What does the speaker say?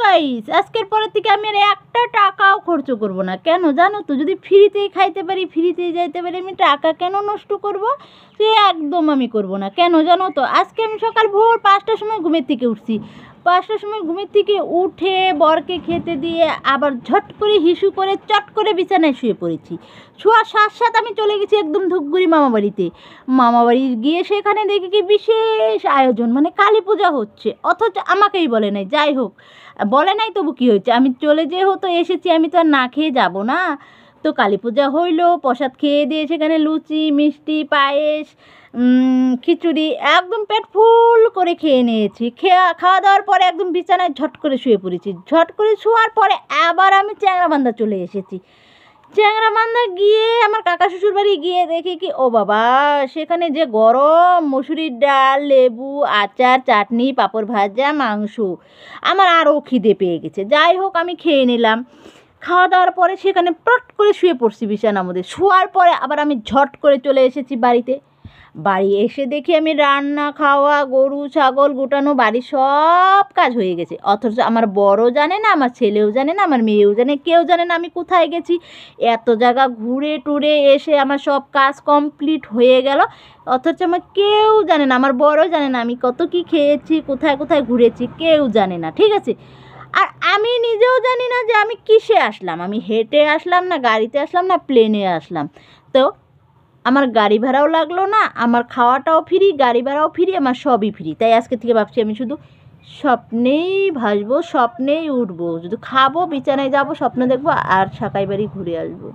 Guys, আজকের পরের থেকে আমি আর একটা টাকাও খরচ করব না। কেন জানো তো? যদি ফ্রিতেই খাইতে পারি, ফ্রিতেই যাইতে পারি, আমি টাকা কেন নষ্ট করব? সে একদম আমি করব না। কেন জানো তো? আজকে আমি সকাল ভোর 5টার সময় ঘুমের থেকে উঠছি। 5টার সময় ঘুমের থেকে উঠে বরকে খেতে দিয়ে আবার ঝট করে হিসু করে চট করে বিছানায় শুয়ে পড়েছি। শোয়ার সাথে সাথে আমি চলে গেছি একদম ধূপগুড়ি মামাবাড়িতে। মামাবাড়ি গিয়ে সেখানে দেখি কি বিশেষ আয়োজন, মানে কালী পূজা হচ্ছে, অথচ আমাকেই বলে নাই। যাই হোক, বলে নাই তবু কী হয়েছে, আমি চলে যেহেতু এসেছি, আমি তো আর না খেয়ে যাব না। তো কালী পূজা হইলো, প্রসাদ খেয়ে দিয়ে সেখানে লুচি মিষ্টি পায়েস খিচুড়ি একদম পেট ফুল করে খেয়ে নিয়েছি। খাওয়া দাওয়ার পরে একদম বিছানায় ঝট করে শুয়ে পড়েছি। ঝট করে শোয়ার পরে আবার আমি চ্যাংড়াবান্ধা চলে এসেছি। চ্যাংড়াবান্ধা গিয়ে আমার কাকা শ্বশুর বাড়ি গিয়ে দেখি কি, ও বাবা, সেখানে যে গরম মসুরির ডাল, লেবু, আচার, চাটনি, পাঁপড় ভাজা, মাংস। আমার আরও খিদে পেয়ে গেছে। যাই হোক, আমি খেয়ে নিলাম। খাওয়া দাওয়ার পরে সেখানে পট করে শুয়ে পড়ছি বিছানার মধ্যে। শোয়ার পরে আবার আমি ঝট করে চলে এসেছি বাড়িতে। বাড়ি এসে দেখি আমি রান্না, খাওয়া, গরু ছাগল গোটানো, বাড়ির সব কাজ হয়ে গেছে। অথচ আমার বড়ও জানে না, আমার ছেলেও জানে না, আমার মেয়েও জানে, কেউ জানে না আমি কোথায় গেছি। এত জায়গা ঘুরে টুরে এসে আমার সব কাজ কমপ্লিট হয়ে গেল, অথচ আমার কেউ জানে না, আমার বড়ও জানে না আমি কত কী খেয়েছি, কোথায় কোথায় ঘুরেছি, কেউ জানে না। ঠিক আছে? আর আমি নিজেও জানি না যে আমি কিসে আসলাম, আমি হেঁটে আসলাম না গাড়িতে আসলাম না প্লেনে আসলাম। তো আমার গাড়ি ভাড়াও লাগলো না, আমার খাওয়াটাও ফ্রি, গাড়ি ভাড়াও ফ্রি, আমার সবই ফ্রি। তাই আজকে থেকে ভাবছি আমি শুধু স্বপ্নেই ভাসবো, স্বপ্নেই উঠবো, শুধু খাবো, বিছানায় যাবো, স্বপ্ন দেখবো আর সাকাই বাড়ি ঘুরে আসবো।